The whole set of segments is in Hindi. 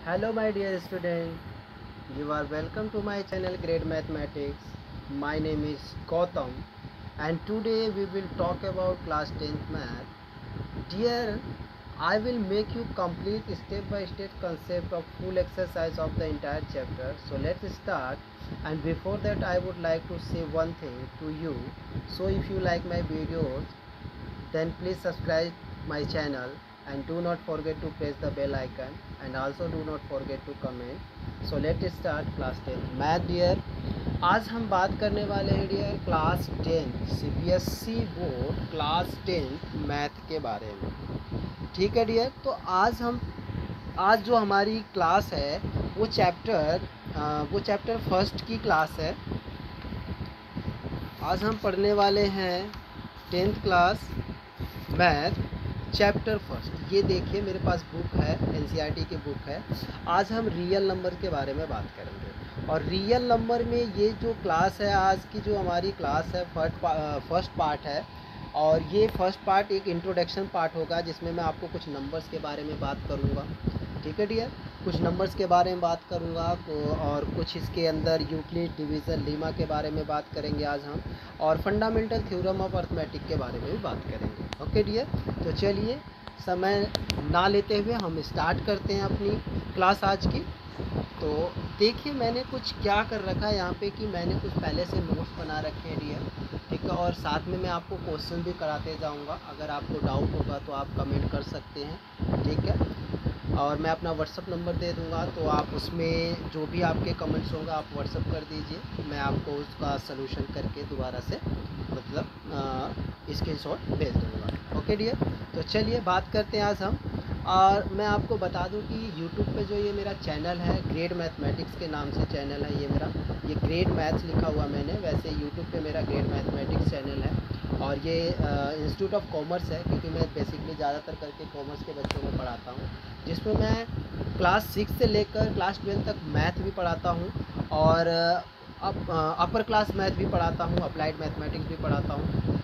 Hello my dear student, you are welcome to my channel Grade Mathematics. My name is Gautam and today we will talk about class 10th math. Dear, I will make you complete step by step concept of full exercise of the entire chapter. So let's start, and before that I would like to say one thing to you. So if you like my videos, then please subscribe my channel and do not forget to press the bell icon, and also do not forget to comment. So let's start class 10 math dear. आज हम बात करने वाले हैं dear class 10 CBSE board class 10 math के बारे में। ठीक है डियर, तो आज जो हमारी क्लास है वो चैप्टर फर्स्ट की क्लास है। आज हम पढ़ने वाले हैं 10th class math chapter first. ये देखिए मेरे पास बुक है, एनसीईआरटी की बुक है। आज हम रियल नंबर के बारे में बात करेंगे, और रियल नंबर में ये जो क्लास है, आज की जो हमारी क्लास है फर्स्ट पार्ट है। और ये फर्स्ट पार्ट एक इंट्रोडक्शन पार्ट होगा जिसमें मैं आपको कुछ नंबर्स के बारे में बात करूँगा। ठीक है डियर, कुछ नंबर्स के बारे में बात करूँगा और कुछ इसके अंदर यूक्लिड, डिवीज़न, लीमा के बारे में बात करेंगे आज हम, और फंडामेंटल थ्योरम ऑफ अर्थमेटिक के बारे में भी बात करेंगे। ओके डियर, तो चलिए समय ना लेते हुए हम स्टार्ट करते हैं अपनी क्लास आज की। तो देखिए मैंने कुछ क्या कर रखा है यहाँ पे कि मैंने कुछ पहले से नोट्स बना रखे हैं डियर। ठीक है, और साथ में मैं आपको क्वेश्चन भी कराते जाऊँगा। अगर आपको डाउट होगा तो आप कमेंट कर सकते हैं। ठीक है, और मैं अपना व्हाट्सअप नंबर दे दूँगा, तो आप उसमें जो भी आपके कमेंट्स होंगे आप व्हाट्सअप कर दीजिए। मैं आपको उसका सलूशन करके दोबारा से स्क्रीनशॉट भेज दूँगा। ओके डियर, तो चलिए बात करते हैं आज हम। और मैं आपको बता दूं कि यूट्यूब पे जो ये मेरा चैनल है, ग्रेड मैथमेटिक्स के नाम से चैनल है ये मेरा। ये ग्रेड मैथ्स लिखा हुआ मैंने, वैसे यूट्यूब पे मेरा ग्रेड मैथमेटिक्स चैनल है। और ये इंस्टीट्यूट ऑफ कॉमर्स है, क्योंकि मैं बेसिकली ज़्यादातर करके कॉमर्स के बच्चों को पढ़ाता हूँ, जिसमें मैं क्लास 6 से लेकर क्लास 12 तक मैथ भी पढ़ाता हूँ, और अपर क्लास मैथ भी पढ़ाता हूँ, अप्लाइड मैथमेटिक्स भी पढ़ाता हूँ।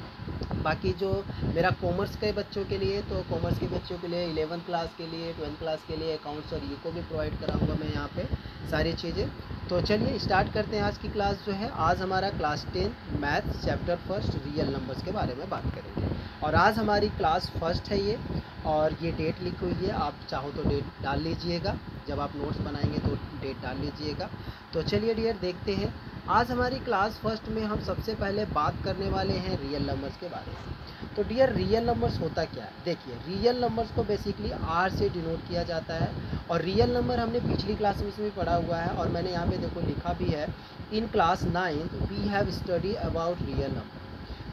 बाकी जो मेरा कॉमर्स के बच्चों के लिए, तो कॉमर्स के बच्चों के लिए 11th क्लास के लिए, 12th क्लास के लिए अकाउंट्स और ईको भी प्रोवाइड कराऊंगा मैं यहाँ पे सारी चीज़ें। तो चलिए स्टार्ट करते हैं आज की क्लास जो है। आज हमारा class 10 math chapter first real numbers के बारे में बात करेंगे, और आज हमारी क्लास फर्स्ट है ये। और ये डेट लिखी हुई है, आप चाहो तो डेट डाल लीजिएगा, जब आप नोट्स बनाएंगे तो डेट डाल लीजिएगा। तो चलिए डियर देखते हैं। आज हमारी क्लास फर्स्ट में हम सबसे पहले बात करने वाले हैं रियल नंबर्स के बारे में। तो डियर रियल नंबर्स होता क्या है? देखिए रियल नंबर्स को बेसिकली आर से डिनोट किया जाता है, और रियल नंबर हमने पिछली क्लास में भी पढ़ा हुआ है, और मैंने यहाँ पे देखो लिखा भी है, in class 9 we have study about real number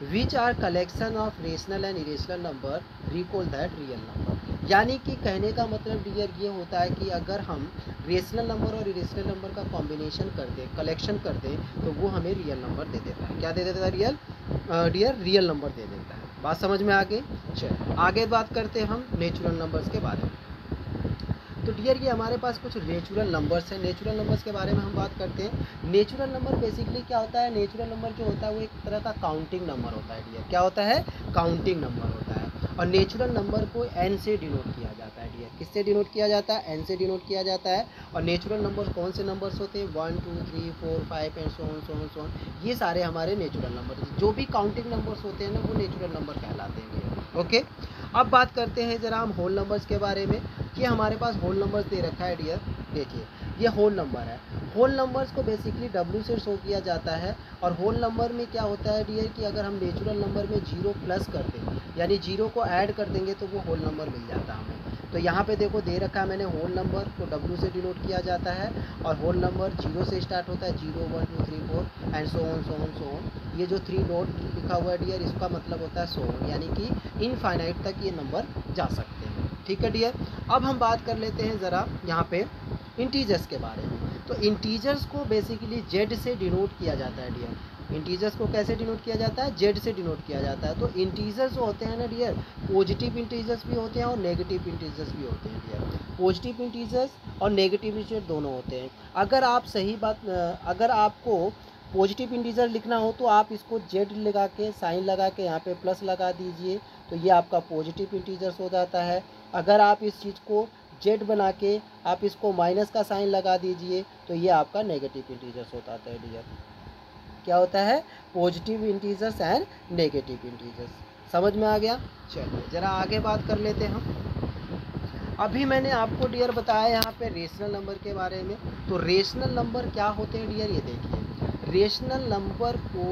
which are collection of rational and irrational number, recall that real number. यानी कि कहने का मतलब डियर ये होता है कि अगर हम रेशनल नंबर और इरेशनल नंबर का कॉम्बिनेशन कर दें, कलेक्शन कर दें, तो वो हमें रियल नंबर दे देता है। क्या दे देता है? रियल नंबर दे देता है। बात समझ में आ गई? चलिए आगे बात करते हैं हम नेचुरल नंबर्स के बारे में। तो डियर ये हमारे पास कुछ नेचुरल नंबर्स हैं। नेचुरल नंबर्स के बारे में हम बात करते हैं। नेचुरल नंबर बेसिकली क्या होता है? नेचुरल नंबर जो होता है वो एक तरह का काउंटिंग नंबर होता है डियर। क्या होता है? काउंटिंग नंबर होता है। और नेचुरल नंबर को एन से डिनोट किया जाता है डियर। किससे डिनोट किया जाता है? एन से डिनोट किया जाता है। और नेचुरल नंबर कौन से नंबर्स होते हैं? 1 2 3 4 5 एंड सो ऑन। ये सारे हमारे नेचुरल नंबर, जो भी काउंटिंग नंबर्स होते हैं ना, वो नेचुरल नंबर कहलाते हैं। ओके, अब बात करते हैं जरा हम होल नंबर्स के बारे में। ये हमारे पास होल नंबर्स दे रखा है डियर। देखिए ये होल नंबर है। होल नंबर्स को बेसिकली डब्ल्यू से शो किया जाता है। और होल नंबर में क्या होता है डियर कि अगर हम नेचुरल नंबर में 0 प्लस कर दें, यानी 0 को ऐड कर देंगे, तो वो होल नंबर मिल जाता है हमें। तो यहाँ पे देखो दे रखा है मैंने, होल नंबर को डब्ल्यू से डिनोट किया जाता है, और होल नंबर 0 से स्टार्ट होता है, 0 1 2 3 4 एंड सो ऑन। ये जो 3 डॉट लिखा हुआ है डियर, इसका मतलब होता है सो ऑन, यानी कि इनफाइनाइट तक ये नंबर जा सकते हैं। ठीक है डियर, अब हम बात कर लेते हैं ज़रा यहाँ पे इंटीजर्स के बारे में। तो इंटीजर्स को बेसिकली जेड से डिनोट किया जाता है डियर। इंटीजर्स को कैसे डिनोट किया जाता है? जेड से डिनोट किया जाता है। तो इंटीजर्स जो होते हैं ना डियर, पॉजिटिव इंटीजर्स भी होते हैं और नेगेटिव इंटीजर्स भी होते हैं डियर। पॉजिटिव इंटीजर्स और नेगेटिव इंटीजर्स दोनों होते हैं। अगर आपको पॉजिटिव इंटीजर लिखना हो तो आप इसको जेड लगा के, साइन लगा के यहाँ पे प्लस लगा दीजिए, तो ये आपका पॉजिटिव इंटीजर्स हो जाता है। अगर आप इस चीज़ को जेड बना के आप इसको माइनस का साइन लगा दीजिए, तो ये आपका नेगेटिव इंटीजर्स होता है डियर। क्या होता है? Positive integers and negative integers. समझ में आ गया? चलिए ज़रा आगे बात कर लेते हैं हम। अभी मैंने आपको डियर बताया यहाँ पे रेशनल नंबर के बारे में। तो रेशनल नंबर क्या होते हैं डियर, ये देखिए। रेशनल नंबर को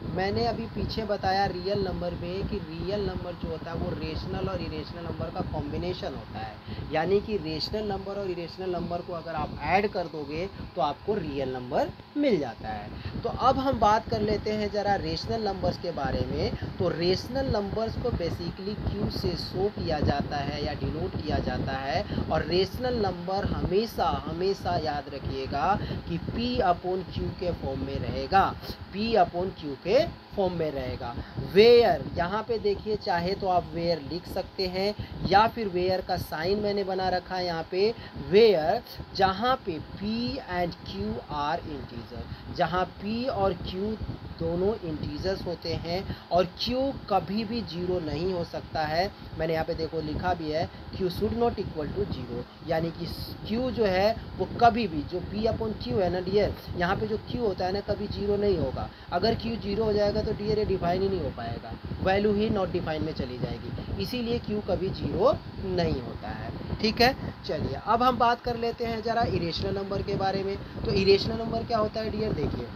मैंने अभी पीछे बताया रियल नंबर में कि रियल नंबर जो होता है वो रेशनल और इरेशनल नंबर का कॉम्बिनेशन होता है। यानी कि रेशनल नंबर और इरेशनल नंबर को अगर आप ऐड कर दोगे तो आपको रियल नंबर मिल जाता है। तो अब हम बात कर लेते हैं ज़रा रेशनल नंबर्स के बारे में। तो रेशनल नंबर्स को बेसिकली क्यू से शो किया जाता है या डिनोट किया जाता है। और रेशनल नंबर हमेशा हमेशा याद रखिएगा कि P अपॉन Q के फॉर्म में रहेगा, P अपॉन Q के फॉर्म में रहेगा। वेयर, यहाँ पे देखिए, चाहे तो आप वेयर लिख सकते हैं या फिर वेयर का साइन मैंने बना रखा है यहाँ पे, वेयर, जहाँ पे P and Q are integer, जहाँ P और Q दोनों इंटीजर्स होते हैं और Q कभी भी जीरो नहीं हो सकता है। मैंने यहाँ पे देखो लिखा भी है, Q should not equal to zero, यानी कि Q जो है वो कभी भी, जो P अपॉन Q है ना डियर, यहाँ पे जो Q होता है ना, कभी जीरो नहीं होगा। अगर Q जीरो हो जाएगा तो डियर ये डिफाइन ही नहीं हो पाएगा, वैल्यू ही नॉट डिफाइन में चली जाएगी, इसीलिए Q कभी जीरो नहीं होता है। ठीक है, चलिए अब हम बात कर लेते हैं ज़रा इरेशनल नंबर के बारे में। तो इरेशनल नंबर क्या होता है डियर, देखिए,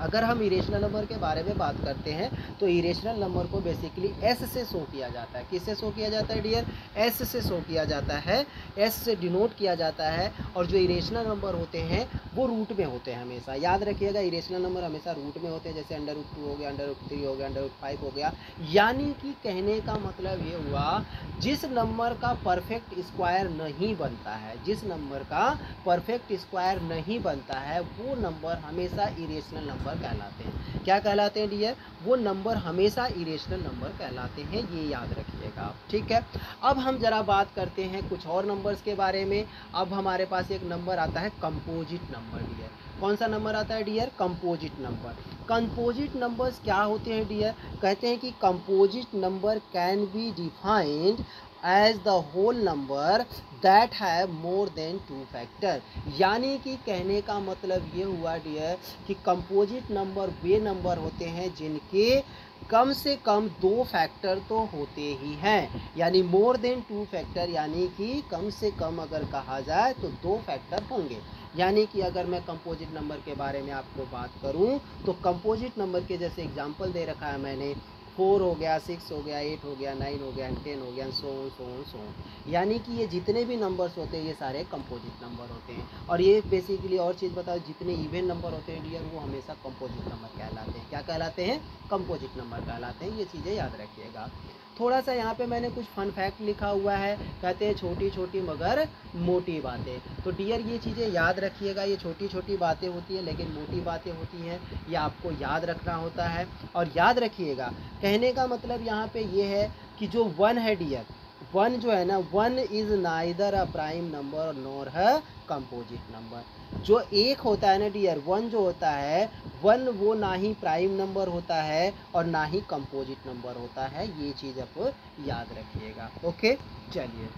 अगर हम इरेशनल नंबर के बारे में बात करते हैं तो इरेशनल नंबर को बेसिकली एस से शो किया जाता है। किससे शो किया जाता है डियर? एस से शो किया जाता है, एस से डिनोट किया जाता है। और जो इरेशनल नंबर होते हैं वो रूट में होते हैं हमेशा, याद रखिएगा, इरेशनल नंबर हमेशा रूट में होते हैं। जैसे √2 हो गया, √3 हो गया, √5 हो गया। यानी कि कहने का मतलब ये हुआ, जिस नंबर का परफेक्ट स्क्वायर नहीं बनता है, जिस नंबर का परफेक्ट स्क्वायर नहीं बनता है, वो नंबर हमेशा इरेशनल नंबर कहलाते हैं। क्या कहलाते हैं डियर? वो नंबर हमेशा इरेशनल नंबर कहलाते हैं, ये याद रखिएगा आप। ठीक है, अब हम जरा बात करते हैं कुछ और नंबर्स के बारे में। अब हमारे पास एक नंबर आता है कंपोजिट नंबर डियर। कौन सा नंबर आता है dear? Composite number. Composite numbers क्या होते हैं डियर? कहते हैं कि composite number can be defined as the whole number that have more than 2 factor. यानी कि कहने का मतलब ये हुआ डियर कि कंपोजिट नंबर वे नंबर होते हैं जिनके कम से कम 2 फैक्टर तो होते ही हैं। यानी मोर देन 2 फैक्टर, यानी कि कम से कम अगर कहा जाए तो 2 फैक्टर होंगे। यानी कि अगर मैं कंपोजिट नंबर के बारे में आपको बात करूं तो कंपोजिट नंबर के जैसे एग्जांपल दे रखा है मैंने, 4 हो गया, 6 हो गया, 8 हो गया, 9 हो गया, 10 हो गया, सो ऑन। यानी कि ये जितने भी नंबर्स होते हैं ये सारे कंपोजिट नंबर होते हैं। और ये बेसिकली और चीज़ बताओ, जितने इवन नंबर होते हैं डियर वो हमेशा कंपोजिट नंबर कहलाते हैं। क्या कहलाते हैं? कंपोजिट नंबर कहलाते हैं। ये चीज़ें याद रखिएगा। थोड़ा सा यहाँ पे मैंने कुछ फन फैक्ट लिखा हुआ है, कहते हैं छोटी छोटी मगर मोटी बातें। तो डियर ये चीज़ें याद रखिएगा, ये छोटी छोटी बातें होती हैं लेकिन मोटी बातें होती हैं, ये आपको याद रखना होता है। और याद रखिएगा, कहने का मतलब यहाँ पे ये है कि जो 1 है डियर, 1 जो है ना, 1 is neither a prime number nor है कंपोजिट नंबर। जो 1 होता है ना डियर, 1 जो होता है, 1 वो ना ही प्राइम नंबर होता है और ना ही कंपोजिट नंबर होता है। ये चीज़ आप याद रखिएगा। ओके, चलिए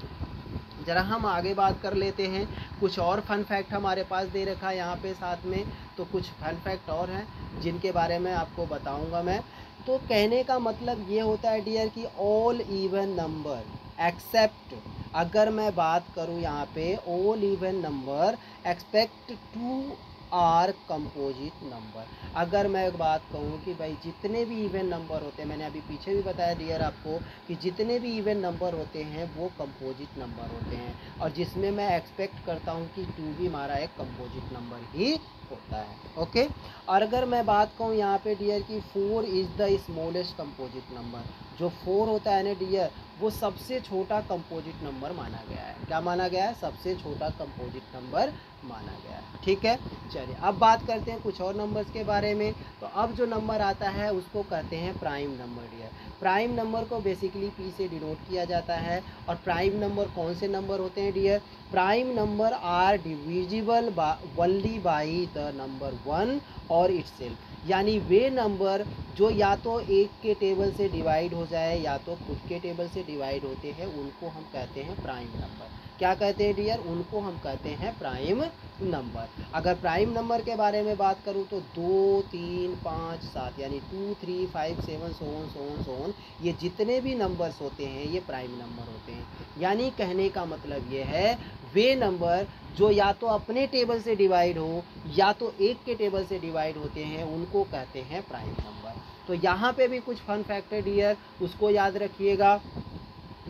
ज़रा हम आगे बात कर लेते हैं। कुछ और फन फैक्ट हमारे पास दे रखा है यहाँ पे साथ में, तो कुछ फन फैक्ट और हैं जिनके बारे में आपको बताऊँगा मैं। तो कहने का मतलब ये होता है डियर कि ऑल इवन नंबर एक्सेप्ट, अगर मैं बात करूँ यहाँ पे, all even number expect two are composite number. अगर मैं एक बात कहूँ कि भाई जितने भी इवन नंबर होते हैं, मैंने अभी पीछे भी बताया डियर आपको कि जितने भी इवन नंबर होते हैं वो कंपोजिट नंबर होते हैं, और जिसमें मैं एक्सपेक्ट करता हूँ कि 2 भी हमारा एक कंपोजिट नंबर ही होता है। ओके, और अगर मैं बात कहूँ यहाँ पे डियर कि 4 is the smallest composite number, जो 4 होता है ना डियर, वो सबसे छोटा कंपोजिट नंबर माना गया है। क्या माना गया है? सबसे छोटा कंपोजिट नंबर माना गया है। ठीक है, चलिए अब बात करते हैं कुछ और नंबर्स के बारे में। तो अब जो नंबर आता है उसको कहते हैं prime number dear. Prime number को बेसिकली P से डिनोट किया जाता है। और प्राइम नंबर कौन से नंबर होते हैं dear? Prime number are divisible only by the number 1 और इटसेल्फ। यानी वे नंबर जो या तो 1 के टेबल से डिवाइड हो जाए या तो खुद के टेबल से डिवाइड होते हैं, उनको हम कहते हैं प्राइम नंबर। क्या कहते हैं डियर, उनको हम कहते हैं प्राइम नंबर। अगर प्राइम नंबर के बारे में बात करूं तो 2, 3, 5, 7 यानी 2, 3, 5, 7 so on ये जितने भी नंबर्स होते हैं ये प्राइम नंबर होते हैं। यानी कहने का मतलब ये है वे नंबर जो या तो अपने टेबल से डिवाइड हो या तो एक के टेबल से डिवाइड होते हैं उनको कहते हैं प्राइम नंबर। तो यहाँ पे भी कुछ फन फैक्ट है डियर, उसको याद रखिएगा।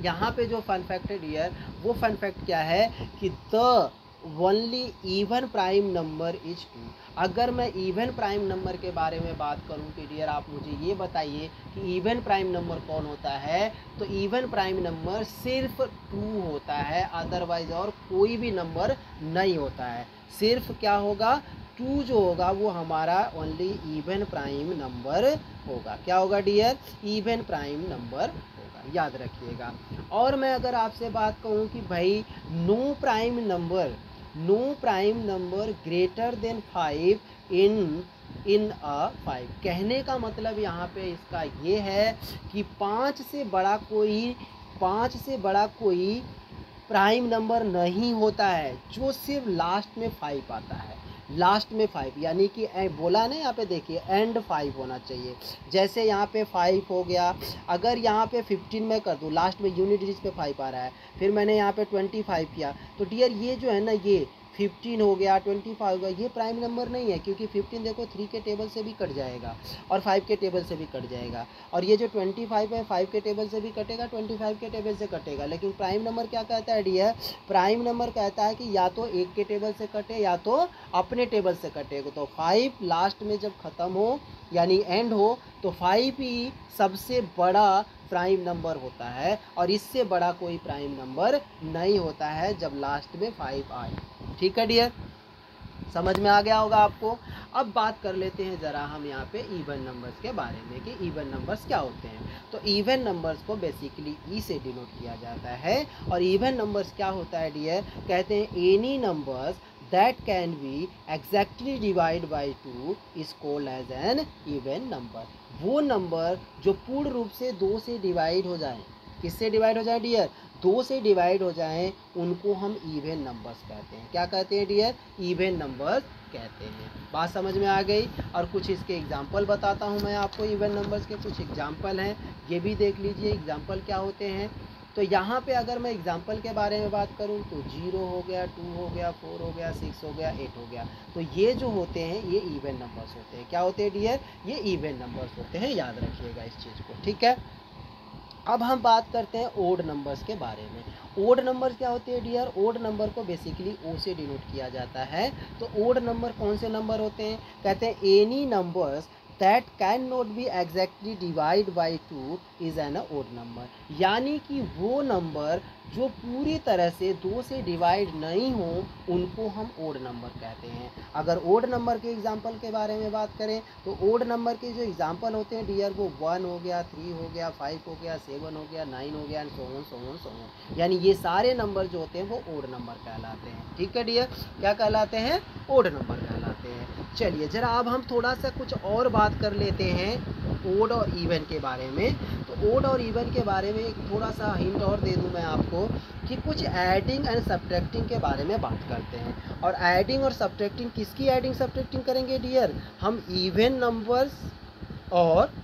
यहाँ पे जो फन फैक्ट है डियर, वो फन फैक्ट क्या है कि the only even prime number is 2। अगर मैं इवन प्राइम नंबर के बारे में बात करूं कि डियर आप मुझे ये बताइए कि इवन प्राइम नंबर कौन होता है, तो इवन प्राइम नंबर सिर्फ 2 होता है, अदरवाइज और कोई भी नंबर नहीं होता है। सिर्फ क्या होगा, 2 जो होगा वो हमारा ओनली इवन प्राइम नंबर होगा। क्या होगा डियर, इवन प्राइम नंबर होगा, याद रखिएगा। और मैं अगर आपसे बात कहूँ कि भाई no prime number greater than 5 in a 5, कहने का मतलब यहाँ पे इसका ये है कि 5 से बड़ा कोई प्राइम नंबर नहीं होता है जो सिर्फ लास्ट में 5 आता है। लास्ट में 5 यानी कि बोला ना, यहाँ पे देखिए एंड 5 होना चाहिए। जैसे यहाँ पे 5 हो गया, अगर यहाँ पे 15 में कर दूँ, लास्ट में यूनिट डिजिट पे 5 आ रहा है, फिर मैंने यहाँ पे 25 किया, तो डियर ये जो है ना, ये 15 हो गया, 25 हो गया, ये प्राइम नंबर नहीं है, क्योंकि 15 देखो 3 के टेबल से भी कट जाएगा और 5 के टेबल से भी कट जाएगा, और ये जो 25 है 5 के टेबल से भी कटेगा, 25 के टेबल से कटेगा। लेकिन प्राइम नंबर क्या कहता है डियर, प्राइम नंबर कहता है कि या तो एक के टेबल से कटे या तो अपने टेबल से कटेगा। तो 5 लास्ट में जब ख़त्म हो यानी एंड हो तो 5 ही सबसे बड़ा प्राइम नंबर होता है, और इससे बड़ा कोई प्राइम नंबर नहीं होता है जब लास्ट में 5 आए। ठीक है डियर, समझ में आ गया होगा आपको। अब बात कर लेते हैं ज़रा हम यहाँ पे इवन नंबर्स के बारे में कि इवन नंबर्स क्या होते हैं। तो इवन नंबर्स को बेसिकली ई से डिनोट किया जाता है, और इवन नंबर्स क्या होता है डियर, कहते हैं any numbers that can be exactly divided by 2 is called as an even number। वो नंबर जो पूर्ण रूप से 2 से डिवाइड हो जाए, किससे डिवाइड हो जाए डियर, 2 से डिवाइड हो जाएं, उनको हम इवन नंबर्स कहते हैं। क्या कहते हैं डियर, इवन नंबर्स कहते हैं। बात समझ में आ गई। और कुछ इसके एग्जाम्पल बताता हूँ मैं आपको, इवन नंबर्स के कुछ एग्जाम्पल हैं, ये भी देख लीजिए एग्जाम्पल क्या होते हैं। तो यहाँ पे अगर मैं एग्जाम्पल के बारे में बात करूँ तो 0 हो गया, 2 हो गया, 4 हो गया, 6 हो गया, 8 हो गया। तो ये जो होते हैं ये इवन नंबर्स होते हैं। क्या होते हैं डियर, ये इवन नंबर्स होते हैं, याद रखिएगा इस चीज़ को। ठीक है, अब हम बात करते हैं ओड नंबर्स के बारे में। ओड नंबर क्या होते हैं डियर, ओड नंबर को बेसिकली ओ से डिनोट किया जाता है। तो ओड नंबर कौन से नंबर होते हैं, कहते हैं any numbers that can not be exactly divide by 2 is an odd number. यानी कि वो नंबर जो पूरी तरह से 2 से डिवाइड नहीं हो उनको हम ओड नंबर कहते हैं। अगर ओड नंबर के एग्जाम्पल के बारे में बात करें तो ओड नंबर के जो एग्जाम्पल होते हैं डियर, वो 1 हो गया, 3 हो गया, 5 हो गया, 7 हो गया, 9 हो गया, एंड सो ऑन। यानी ये सारे नंबर जो होते हैं वो ओड नंबर कहलाते हैं। ठीक है डियर, क्या कहलाते हैं, ओड नंबर कहलाते हैं। चलिए जरा अब हम थोड़ा सा कुछ और बात कर लेते हैं ओड और इवन के बारे में। तो ओड और इवन के बारे में एक थोड़ा सा हिंट और दे दूं मैं आपको कि कुछ ऐडिंग एंड सब्ट्रैक्टिंग के बारे में बात करते हैं। और ऐडिंग और सब्ट्रैक्टिंग, किसकी ऐडिंग सब्ट्रैक्टिंग करेंगे डियर, हम इवन नंबर्स और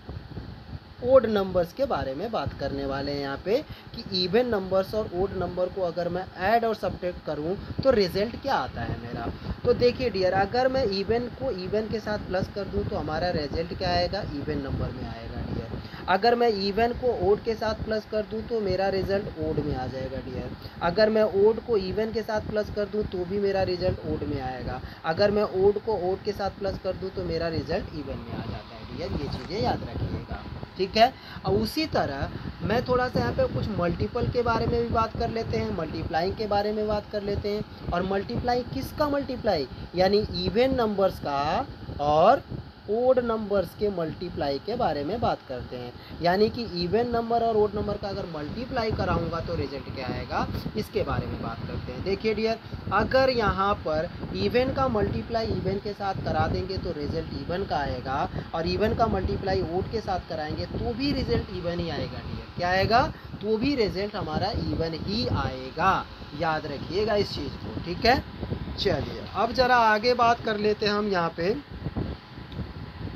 ओड नंबर्स के बारे में बात करने वाले हैं यहाँ पे कि इवन नंबर्स और ओड नंबर को अगर मैं ऐड और सब्ट्रैक्ट करूँ तो रिजल्ट क्या आता है मेरा। तो देखिए डियर, अगर मैं इवन को इवन के साथ प्लस कर दूँ तो हमारा रिजल्ट क्या आएगा, इवन नंबर में आएगा डियर। अगर मैं इवन को ओड के साथ प्लस कर दूँ तो मेरा रिजल्ट ओड में आ जाएगा डियर। अगर मैं ओड को इवन के साथ प्लस कर दूँ तो भी मेरा रिजल्ट ओड में आएगा। अगर मैं ओड को ओड के साथ प्लस कर दूँ तो मेरा रिजल्ट इवन में आ जाता है डियर। ये चीज़ें याद रखिएगा। ठीक है, और उसी तरह मैं थोड़ा सा यहाँ पे कुछ मल्टीपल के बारे में भी बात कर लेते हैं, मल्टीप्लाइंग के बारे में बात कर लेते हैं। और मल्टीप्लाई किसका मल्टीप्लाई, यानी इवन नंबर्स का और ओड नंबर्स के मल्टीप्लाई के बारे में बात करते हैं। यानी कि इवन नंबर और ओड नंबर का अगर मल्टीप्लाई कराऊंगा तो रिजल्ट क्या आएगा, इसके बारे में बात करते हैं। देखिए डियर, अगर यहाँ पर इवन का मल्टीप्लाई इवन के साथ करा देंगे तो रिजल्ट इवन का आएगा, और इवन का मल्टीप्लाई ओड के साथ कराएंगे तो भी रिजल्ट इवन ही आएगा डियर। क्या आएगा, तो भी रिजल्ट हमारा इवन ही आएगा। याद रखिएगा इस चीज़ को, ठीक है। चलिए अब ज़रा आगे बात कर लेते हैं हम। यहाँ पे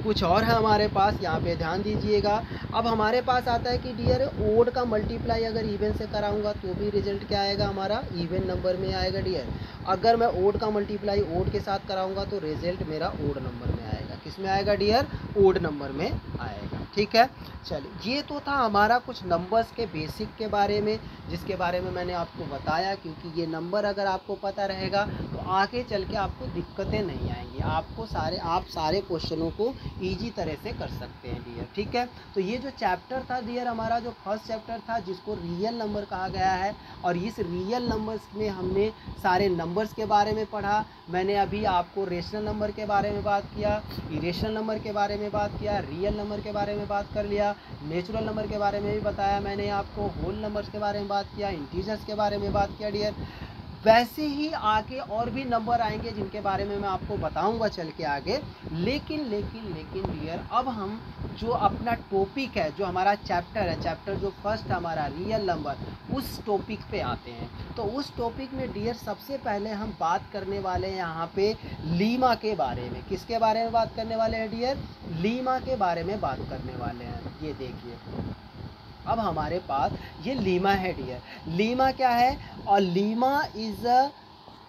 कुछ और है हमारे पास, यहाँ पे ध्यान दीजिएगा। अब हमारे पास आता है कि डियर ओड का मल्टीप्लाई अगर इवन से कराऊंगा तो भी रिजल्ट क्या आएगा, हमारा इवन नंबर में आएगा डियर। अगर मैं ओड का मल्टीप्लाई ओड के साथ कराऊंगा तो रिजल्ट मेरा ओड नंबर में आएगा। किस में आएगा डियर, ओड नंबर में आएगा, ठीक है। चलिए ये तो था हमारा कुछ नंबर्स के बेसिक के बारे में, जिसके बारे में मैंने आपको बताया, क्योंकि ये नंबर अगर आपको पता रहेगा तो आगे चल के आपको दिक्कतें नहीं आएंगी, आपको आप सारे क्वेश्चनों को ईजी तरह से कर सकते हैं डियर, ठीक है। तो ये जो चैप्टर था डियर हमारा, जो फर्स्ट चैप्टर था जिसको रियल नंबर कहा गया है, और इस रियल नंबर्स में हमने सारे नंबर्स के बारे में पढ़ा। मैंने अभी आपको रेशनल नंबर के बारे में बात किया, इरेशनल नंबर के बारे में बात किया, रियल नंबर के बारे में बात कर लिया, नेचुरल नंबर के बारे में भी बताया मैंने आपको, होल नंबर्स के बारे में बात किया, इंटीजर्स के बारे में बात किया डियर। वैसे ही आगे और भी नंबर आएंगे जिनके बारे में मैं आपको बताऊंगा चल के आगे। लेकिन लेकिन लेकिन डियर अब हम जो अपना टॉपिक है, जो हमारा चैप्टर है, चैप्टर जो फर्स्ट हमारा रियल नंबर, उस टॉपिक पे आते हैं। तो उस टॉपिक में डियर सबसे पहले हम बात करने वाले हैं यहाँ पे लीमा के बारे में। किसके बारे में बात करने वाले हैं डियर, लीमा के बारे में बात करने वाले हैं। ये देखिए अब हमारे पास ये लीमा है डियर। लीमा क्या है, और Lima is a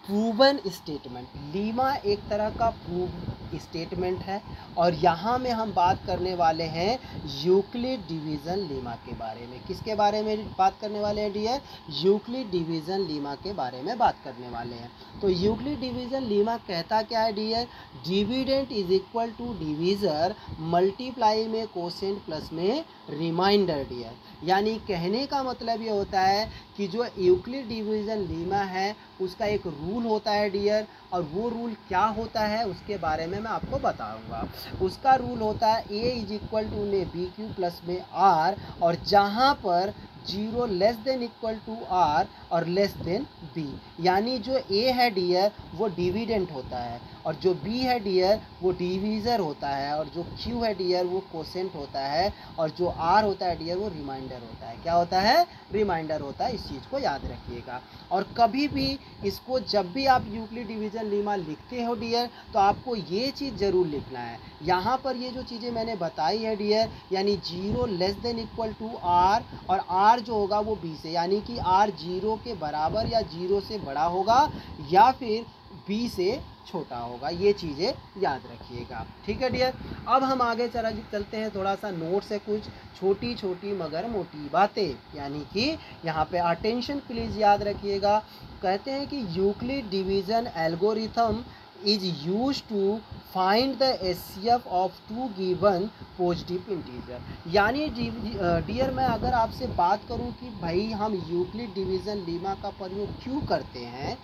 proven statement. Lima एक तरह का प्रूव स्टेटमेंट है, और यहाँ में हम बात करने वाले हैं यूक्लिड डिवीज़न लीमा के बारे में। किसके बारे में बात करने वाले हैं डियर, यूक्लिड डिवीज़न लीमा के बारे में बात करने वाले हैं। तो यूक्लिड डिवीज़न लीमा कहता क्या है dear, dividend is equal to divisor multiply में कोसेंट प्लस में रिमाइंडर डियर। यानी कहने का मतलब ये होता है कि जो यूक्लिड डिवीज़न लीमा है उसका एक रूल होता है डियर, और वो रूल क्या होता है उसके बारे में मैं आपको बताऊंगा। उसका रूल होता है ए इज इक्वल टू में बी क्यू प्लस में आर, और जहाँ पर 0 less than equal to are और लेस देन बी, यानी जो ए है डियर वो डिविडेंट होता है, और जो बी है डियर वो डिवीज़र होता है, और जो क्यू है डियर वो कोसेंट होता है, और जो आर होता है डियर वो रिमाइंडर होता है। क्या होता है, रिमाइंडर होता है। इस चीज़ को याद रखिएगा। और कभी भी इसको जब भी आप यूक्लिड डिवीज़न लीमा लिखते हो डियर तो आपको ये चीज़ ज़रूर लिखना है। यहाँ पर ये जो चीज़ें मैंने बताई है डियर, यानी 0 less than equal to are, और आर जो होगा वो बी से, यानी कि आर 0 के बराबर या 0 से बड़ा होगा या फिर बी से छोटा होगा। ये चीज़ें याद रखिएगा, ठीक है डियर। अब हम आगे चलते हैं, थोड़ा सा नोट से कुछ छोटी छोटी मगर मोटी बातें, यानी कि यहाँ पे अटेंशन प्लीज़ याद रखिएगा। कहते हैं कि Euclid division algorithm is used to find the HCF of two given positive integer। यानी डियर मैं अगर आपसे बात करूं कि भाई हम यूक्लिड डिवीज़न लीमा का प्रयोग क्यों करते हैं,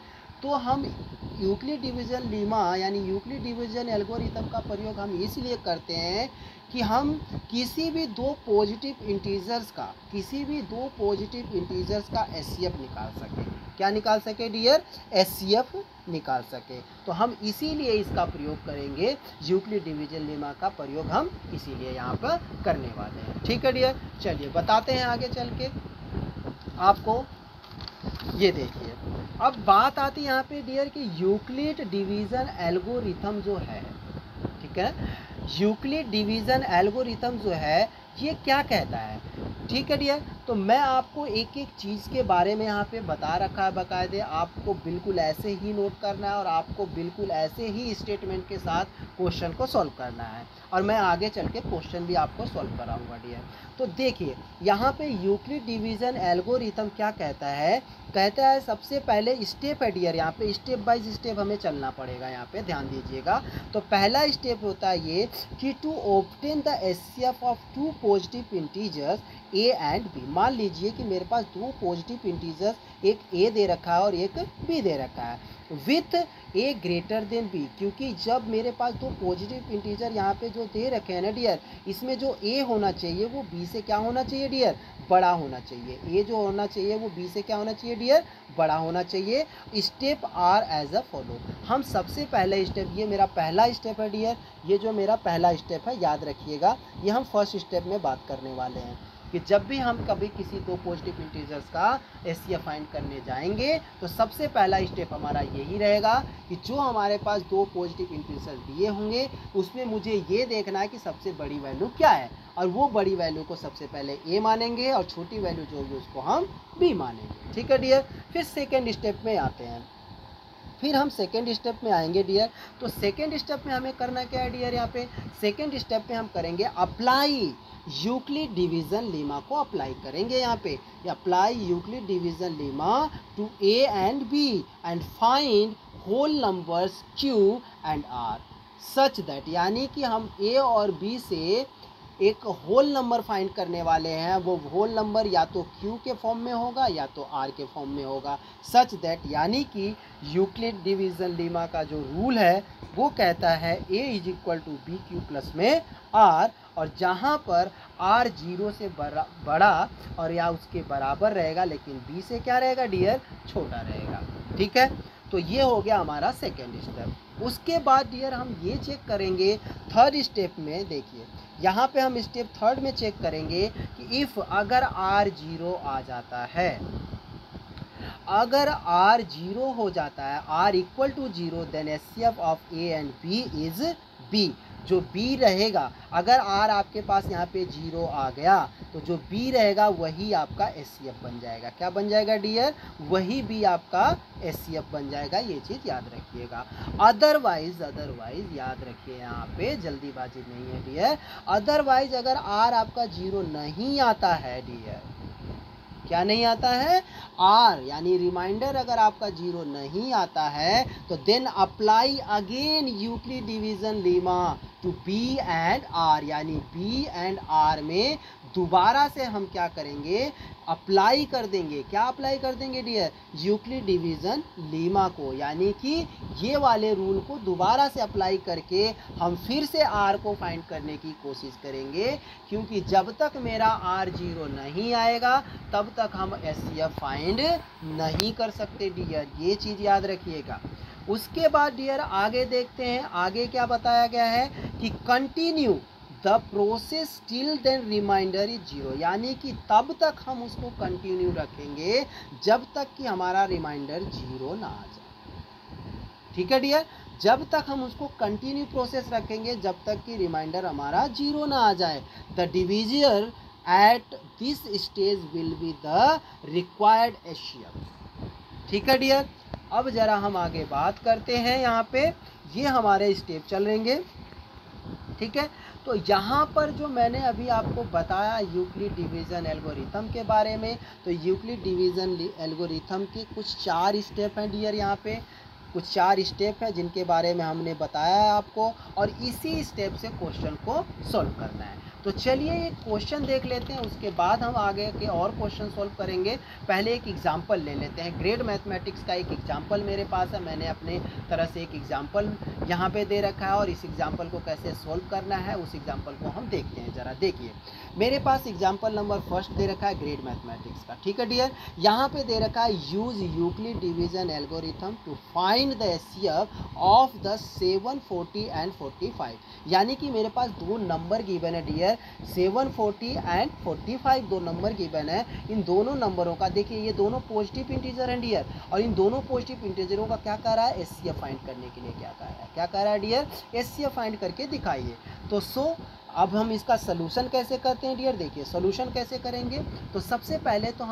तो हम यूक्लिड डिवीज़न लीमा यानी यूक्लिड डिवीज़न एल्गोरिथम का प्रयोग हम इसलिए करते हैं कि हम किसी भी दो पॉजिटिव इंटीजर्स का HCF निकाल सकें। क्या निकाल सके डियर, HCF निकाल सके। तो हम इसीलिए इसका प्रयोग करेंगे, यूक्लिड डिवीज़न लीमा का प्रयोग हम इसीलिए यहाँ पर करने वाले हैं, ठीक है डियर। चलिए बताते हैं आगे चल के आपको। ये देखिए अब बात आती है यहाँ पे डियर कि यूक्लिड डिवीज़न एल्गोरिथम जो है, ठीक है, यूक्लिड डिवीज़न एल्गोरिथम जो है ये क्या कहता है, ठीक है डियर। तो मैं आपको एक एक चीज़ के बारे में यहाँ पे बता रखा है बाकायदे, आपको बिल्कुल ऐसे ही नोट करना है और आपको बिल्कुल ऐसे ही स्टेटमेंट के साथ क्वेश्चन को सॉल्व करना है, और मैं आगे चल के क्वेश्चन भी आपको सॉल्व कराऊंगा डियर। तो देखिए यहाँ पे यूक्लिड डिवीज़न एल्गोरिथम क्या कहता है, कहता है सबसे पहले स्टेप है डियर, यहाँ पे स्टेप बाय स्टेप हमें चलना पड़ेगा, यहाँ पे ध्यान दीजिएगा। तो पहला स्टेप होता है ये कि to obtain the HCF of two positive integers a and b. मान लीजिए कि मेरे पास दो पॉजिटिव इंटीजर्स, एक ए दे रखा है और एक बी दे रखा है, with a greater than b. क्योंकि जब मेरे पास दो पॉजिटिव इंटीजर यहाँ पे जो दे रखे हैं ना डियर, इसमें जो ए होना चाहिए वो बी से क्या होना चाहिए डियर, बड़ा होना चाहिए। ए जो होना चाहिए वो बी से क्या होना चाहिए डियर, बड़ा होना चाहिए। Step are as a follow. हम सबसे पहले स्टेप, ये मेरा पहला स्टेप है डियर, ये जो मेरा पहला स्टेप है याद रखिएगा, ये हम फर्स्ट स्टेप में बात करने वाले हैं। कि जब भी हम कभी किसी दो पॉजिटिव इंटीजर्स का एचसीएफ फाइंड करने जाएंगे तो सबसे पहला स्टेप हमारा यही रहेगा कि जो हमारे पास दो पॉजिटिव इंटीजर दिए होंगे उसमें मुझे ये देखना है कि सबसे बड़ी वैल्यू क्या है, और वो बड़ी वैल्यू को सबसे पहले ए मानेंगे और छोटी वैल्यू जो होगी उसको हम बी मानेंगे। ठीक है डियर। फिर सेकेंड स्टेप में आते हैं, फिर हम सेकेंड स्टेप में आएंगे डियर। तो सेकेंड स्टेप में हमें करना क्या है डियर, यहाँ पे सेकेंड स्टेप में हम करेंगे अप्लाई यूक्लिड डिवीजन लीमा को अप्लाई करेंगे। यहाँ पे apply Euclid division lemma to a and b and find whole numbers q and r such that, यानी कि हम ए और बी से एक होल नंबर फाइंड करने वाले हैं। वो होल नंबर या तो क्यू के फॉर्म में होगा या तो आर के फॉर्म में होगा। सच दैट यानी कि यूक्लिड डिवीजन लीमा का जो रूल है वो कहता है A is equal to B Q plus में आर, और जहाँ पर आर 0 से बड़ा और या उसके बराबर रहेगा लेकिन बी से क्या रहेगा डियर, छोटा रहेगा। ठीक है, तो ये हो गया हमारा सेकेंड स्टेप। उसके बाद डियर हम ये चेक करेंगे थर्ड स्टेप में। देखिए यहाँ पे हम स्टेप थर्ड में चेक करेंगे कि इफ़ अगर आर 0 आ जाता है, अगर आर 0 हो जाता है, r equal to 0, then HCF of a and b is b. जो बी रहेगा, अगर आर आपके पास यहाँ पे 0 आ गया तो जो बी रहेगा वही आपका एचसीएफ बन जाएगा। क्या बन जाएगा डियर, वही बी आपका एचसीएफ बन जाएगा। ये चीज़ याद रखिएगा। अदरवाइज याद रखिए, यहाँ पे जल्दीबाजी नहीं है डियर। अदरवाइज अगर आर आपका 0 नहीं आता है डियर, क्या नहीं आता है, आर यानी रिमाइंडर अगर आपका 0 नहीं आता है तो then apply again Euclid division lemma to b and r, यानी बी एंड आर में दोबारा से हम क्या करेंगे, अप्लाई कर देंगे। क्या अप्लाई कर देंगे डियर, यूक्लिड डिवीजन लीमा को, यानी कि ये वाले रूल को दोबारा से अप्लाई करके हम फिर से आर को फाइंड करने की कोशिश करेंगे, क्योंकि जब तक मेरा आर 0 नहीं आएगा तब तक हम एचसीएफ फाइंड नहीं कर सकते डियर। ये चीज़ याद रखिएगा। उसके बाद डियर आगे देखते हैं, आगे क्या बताया गया है कि continue the process till then remainder is 0, यानी कि तब तक हम उसको कंटिन्यू रखेंगे जब तक कि हमारा रिमाइंडर 0 ना आ जाए। ठीक है डियर, जब तक हम उसको कंटिन्यू प्रोसेस रखेंगे जब तक कि रिमाइंडर हमारा 0 ना आ जाए। The divisor at this stage will be the required HCF. ठीक है डियर, अब जरा हम आगे बात करते हैं। यहाँ पे ये हमारे स्टेप चलेंगे। ठीक है, तो यहाँ पर जो मैंने अभी आपको बताया यूक्लिड डिवीज़न एल्गोरिथम के बारे में, तो यूक्लिड डिवीज़न एल्गोरिथम के कुछ 4 स्टेप हैं डियर। यहाँ पे कुछ 4 स्टेप हैं जिनके बारे में हमने बताया है आपको, और इसी स्टेप से क्वेश्चन को सॉल्व करना है। तो चलिए एक क्वेश्चन देख लेते हैं, उसके बाद हम आगे के और क्वेश्चन सॉल्व करेंगे। पहले एक एग्जांपल ले लेते हैं। ग्रेड मैथमेटिक्स का एक एग्जांपल मेरे पास है, मैंने अपने तरह से एक एग्जांपल यहाँ पे दे रखा है, और इस एग्जांपल को कैसे सॉल्व करना है उस एग्जांपल को हम देखते हैं। ज़रा देखिए, मेरे पास एग्जांपल नंबर फर्स्ट दे रखा है ग्रेड मैथमेटिक्स का। ठीक है डियर, यहाँ पे दे रखा है use Euclid division algorithm to find the HCF of the 7, 40 and 45, यानी कि मेरे पास दो नंबर गिवन है डियर, 740 एंड 45 दो नंबर गिवन है। इन दोनों नंबरों का देखिए, ये दोनों पॉजिटिव इंटीजर हैं डियर, और इन दोनों पॉजिटिव इंटीजरों का क्या कह रहा है, एचसीएफ फाइंड करने के लिए क्या कह रहा है डियर, एचसीएफ फाइंड करके दिखाइए। तो अब हम इसका सोल्यूशन कैसे करते हैं डियर, देखिए सोल्यूशन कैसे करेंगे। तो सबसे पहले तो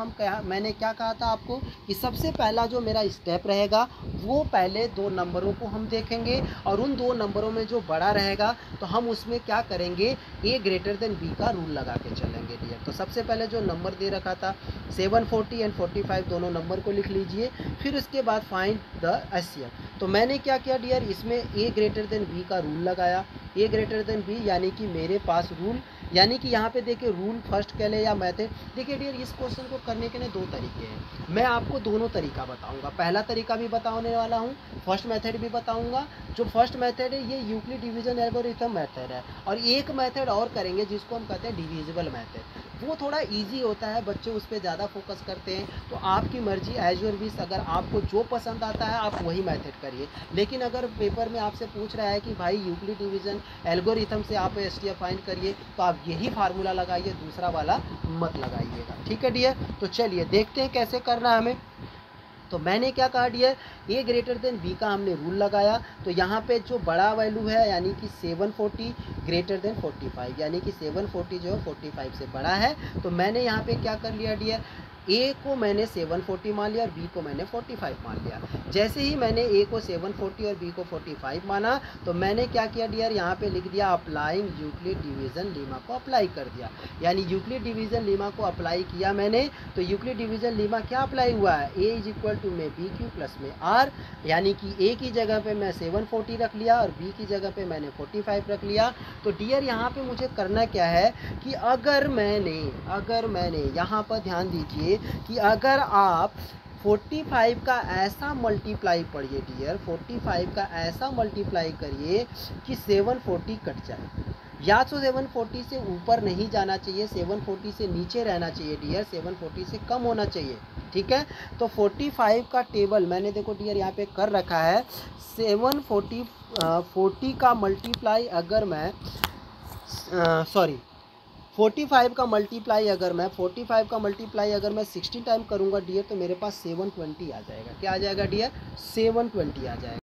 मैंने क्या कहा था आपको कि सबसे पहला जो मेरा स्टेप रहेगा वो पहले दो नंबरों को हम देखेंगे, और उन दो नंबरों में जो बड़ा रहेगा तो हम उसमें क्या करेंगे, ए ग्रेटर देन बी का रूल लगा के चलेंगे डियर। तो सबसे पहले जो नंबर दे रखा था 740 एंड 45 दोनों नंबर को लिख लीजिए, फिर उसके बाद फाइंड द एचसीएफ। तो मैंने क्या किया डियर, इसमें ए ग्रेटर देन बी का रूल लगाया। ए ग्रेटर देन बी यानी कि मेरे पास रूल, यानी कि यहाँ पे देखिए रूल फर्स्ट कह ले या मेथड। देखिए डियर, इस क्वेश्चन को करने के लिए दो तरीके हैं, मैं आपको दोनों तरीका बताऊंगा। पहला तरीका भी बताने वाला हूँ, फर्स्ट मेथड भी बताऊंगा। जो फर्स्ट मेथड है ये यूक्लिड डिवीजन एल्गोरिथम मेथड है, और एक मेथड और करेंगे जिसको हम कहते हैं डिविजिबल मेथड। वो थोड़ा इजी होता है, बच्चे उस पर ज़्यादा फोकस करते हैं। तो आपकी मर्जी, एज योर विश, अगर आपको जो पसंद आता है आप वही मेथड करिए। लेकिन अगर पेपर में आपसे पूछ रहा है कि भाई यूक्लिड डिवीज़न एल्गोरिथम से आप एसटीएफ फाइंड करिए, तो आप यही फार्मूला लगाइए, दूसरा वाला मत लगाइएगा। ठीक है डियर, तो चलिए देखते हैं कैसे करना है हमें। तो मैंने क्या कहा डियर, ए ग्रेटर देन बी का हमने रूल लगाया। तो यहाँ पे जो बड़ा वैल्यू है यानी कि 740 ग्रेटर देन 45, यानी कि 740 जो है 45 से बड़ा है। तो मैंने यहाँ पे क्या कर लिया डियर, ए को मैंने 740 मान लिया और बी को मैंने 45 मान लिया। जैसे ही मैंने ए को 740 और बी को 45 माना, तो मैंने क्या किया डियर, यहाँ पे लिख दिया अप्लाइंग यूक्लिड डिवीज़न लीमा को अप्लाई कर दिया। यानी यूक्लिड डिवीज़न लीमा को अप्लाई किया मैंने, तो यूक्लिड डिवीज़न लीमा क्या अप्लाई हुआ है, ए इज इक्वल टू में बी क्यू प्लस में आर, यानी कि ए की जगह पे मैं 740 रख लिया और बी की जगह पे मैंने 45 रख लिया। तो डियर यहाँ पे मुझे करना क्या है कि अगर मैंने यहाँ पर ध्यान दीजिए कि अगर आप 45 का ऐसा मल्टीप्लाई पढ़िए डियर, 45 का ऐसा मल्टीप्लाई करिए कि 740 कट जाए। या तो 740 से ऊपर नहीं जाना चाहिए, 740 से नीचे रहना चाहिए डियर, 740 से कम होना चाहिए। ठीक है, तो 45 का टेबल मैंने देखो डियर यहाँ पे कर रखा है। 40 का मल्टीप्लाई अगर मैं 45 का मल्टीप्लाई अगर मैं 16 टाइम करूँगा डियर, तो मेरे पास 720 आ जाएगा। क्या आ जाएगा डियर, 720 आ जाएगा।